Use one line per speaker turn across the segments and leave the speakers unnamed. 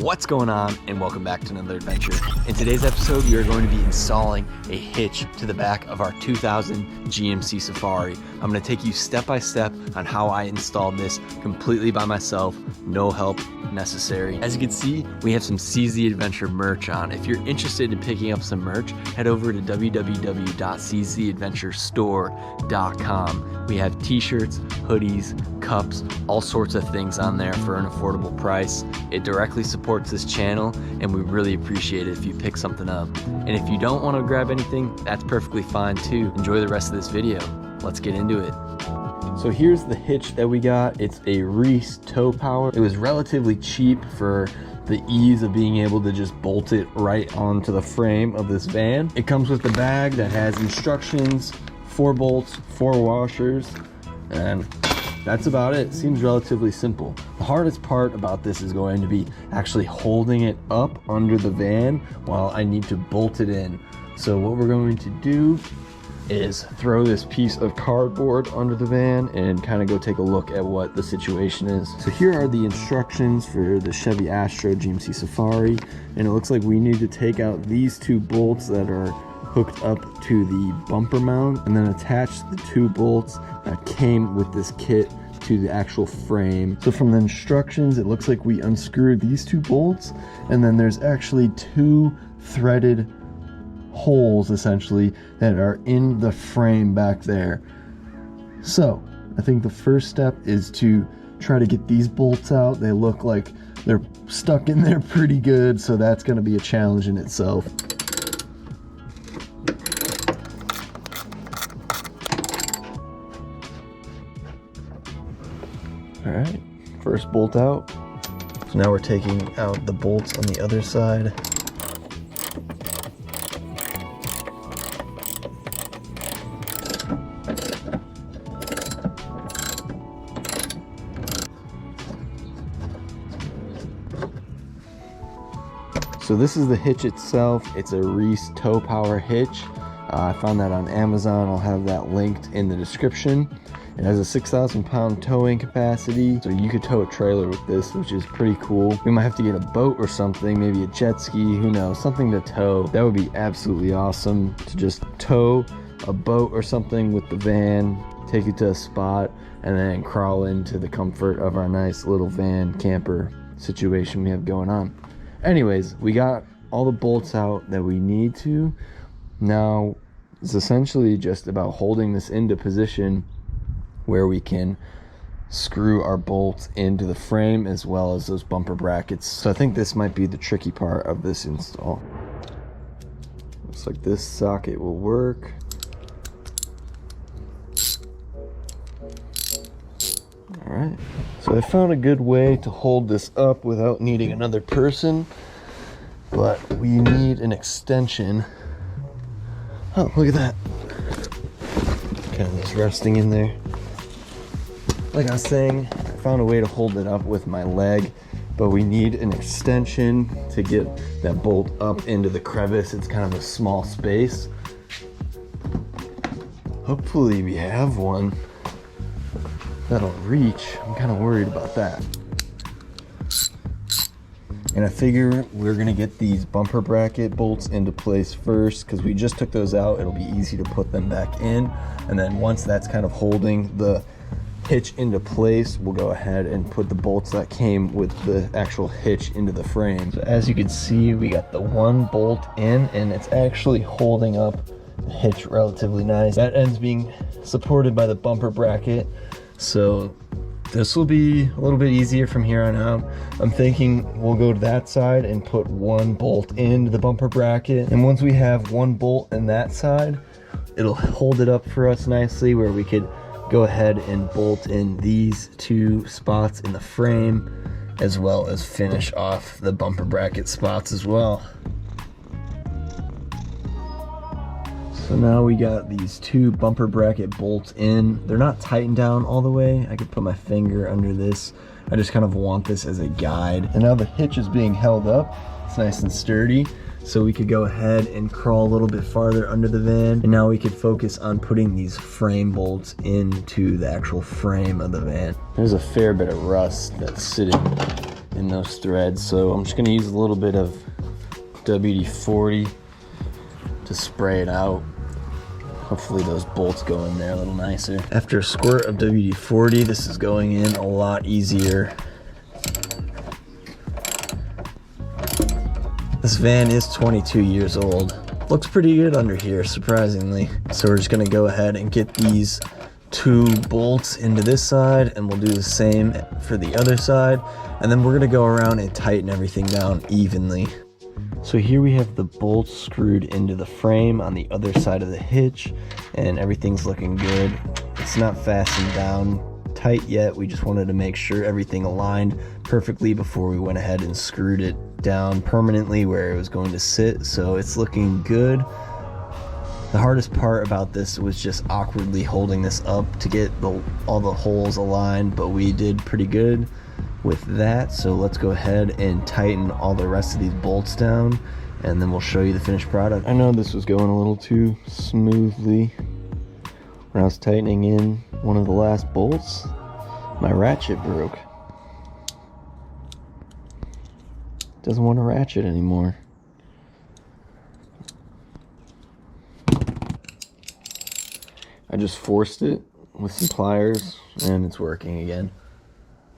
What's going on, and welcome back to another adventure. In today's episode, we are going to be installing a hitch to the back of our 2000 GMC Safari. I'm going to take you step by step on how I installed this completely by myself, no help necessary. As you can see, we have some Seize the Adventure merch on. If you're interested in picking up some merch, head over to www.seizetheadventurestore.com. We have t-shirts, hoodies, cups, all sorts of things on there for an affordable price. It directly supports this channel, and we really appreciate it if you pick something up. And if you don't want to grab anything, that's perfectly fine too. Enjoy the rest of this video. Let's get into it. So here's the hitch that we got. It's a Reese Towpower. It was relatively cheap for the ease of being able to just bolt it right onto the frame of this van. It comes with the bag that has instructions, 4 bolts, 4 washers, and that's about it. Seems relatively simple. The hardest part about this is going to be actually holding it up under the van while I need to bolt it in. So what we're going to do is throw this piece of cardboard under the van and kind of go take a look at what the situation is. So here are the instructions for the Chevy Astro GMC Safari, and it looks like we need to take out these 2 bolts that are hooked up to the bumper mount and then attach the 2 bolts that came with this kit to the actual frame. So from the instructions, it looks like we unscrewed these 2 bolts, and then there's actually 2 threaded holes essentially that are in the frame back there. So I think the first step is to try to get these bolts out. They look like they're stuck in there pretty good, so that's going to be a challenge in itself. All right, first bolt out. So now we're taking out the bolts on the other side. So this is the hitch itself. It's a Reese Towpower hitch. I found that on Amazon. I'll have that linked in the description. It has a 6,000 pound towing capacity, so you could tow a trailer with this, which is pretty cool. We might have to get a boat or something, maybe a jet ski, who knows, something to tow. That would be absolutely awesome, to just tow a boat or something with the van, take it to a spot, and then crawl into the comfort of our nice little van camper situation we have going on. Anyways, we got all the bolts out that we need to. Now it's essentially just about holding this into position where we can screw our bolts into the frame as well as those bumper brackets. So I think this might be the tricky part of this install. Looks like this socket will work. All right, so I found a good way to hold this up without needing another person, but we need an extension. Oh, look at that. Kind of just resting in there. Like I was saying, I found a way to hold it up with my leg, but we need an extension to get that bolt up into the crevice. It's kind of a small space. Hopefully we have one that'll reach. I'm kind of worried about that. And I figure we're gonna get these bumper bracket bolts into place first, because we just took those out. It'll be easy to put them back in, and then once that's kind of holding the hitch into place, we'll go ahead and put the bolts that came with the actual hitch into the frame. So as you can see, we got the 1 bolt in, and it's actually holding up the hitch relatively nice. That end's being supported by the bumper bracket, so this will be a little bit easier from here on out. I'm thinking we'll go to that side and put 1 bolt into the bumper bracket, and once we have 1 bolt in that side, it'll hold it up for us nicely where we could go ahead and bolt in these 2 spots in the frame, as well as finish off the bumper bracket spots as well. So now we got these 2 bumper bracket bolts in. They're not tightened down all the way. I could put my finger under this. I just kind of want this as a guide. And now the hitch is being held up. It's nice and sturdy. So we could go ahead and crawl a little bit farther under the van, and now we could focus on putting these frame bolts into the actual frame of the van. There's a fair bit of rust that's sitting in those threads, so I'm just gonna use a little bit of WD-40 to spray it out. Hopefully those bolts go in there a little nicer. After a squirt of WD-40, this is going in a lot easier. This van is 22 years old. Looks pretty good under here, surprisingly. So we're just gonna go ahead and get these 2 bolts into this side, and we'll do the same for the other side. And then we're gonna go around and tighten everything down evenly. So here we have the bolts screwed into the frame on the other side of the hitch, and everything's looking good. It's not fastened down tight yet. We just wanted to make sure everything aligned perfectly before we went ahead and screwed it down permanently where it was going to sit. So it's looking good. The hardest part about this was just awkwardly holding this up to get all the holes aligned, but we did pretty good with that. So let's go ahead and tighten all the rest of these bolts down, and then we'll show you the finished product. I know this was going a little too smoothly. When I was tightening in one of the last bolts, my ratchet broke. Doesn't want to ratchet anymore. I just forced it with some pliers and it's working again.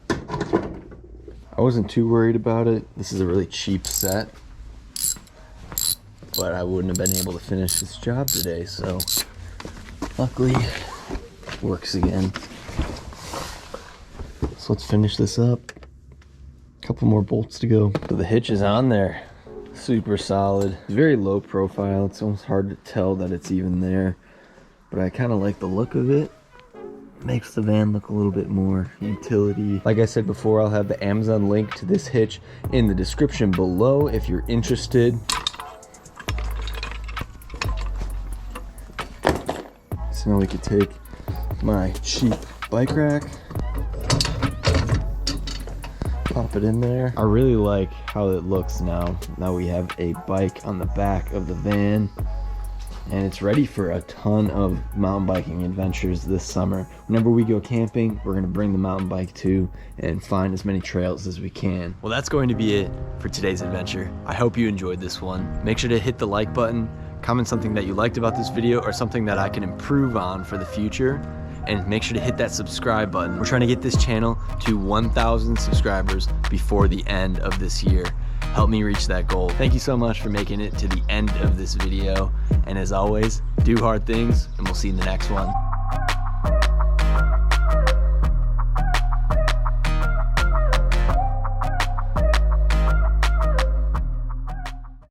I wasn't too worried about it. This is a really cheap set, but I wouldn't have been able to finish this job today, so luckily it works again. So let's finish this up. A couple more bolts to go. So the hitch is on there. Super solid. It's very low profile. It's almost hard to tell that it's even there, but I kind of like the look of it. Makes the van look a little bit more utility. Like I said before, I'll have the Amazon link to this hitch in the description below if you're interested. So now we could take my cheap bike rack, pop it in there. I really like how it looks now. Now we have a bike on the back of the van, and it's ready for a ton of mountain biking adventures this summer. Whenever we go camping, we're gonna bring the mountain bike too and find as many trails as we can. Well, that's going to be it for today's adventure. I hope you enjoyed this one. Make sure to hit the like button, comment something that you liked about this video or something that I can improve on for the future, and make sure to hit that subscribe button. We're trying to get this channel to 1,000 subscribers before the end of this year. Help me reach that goal. Thank you so much for making it to the end of this video. And as always, do hard things, and we'll see you in the next one.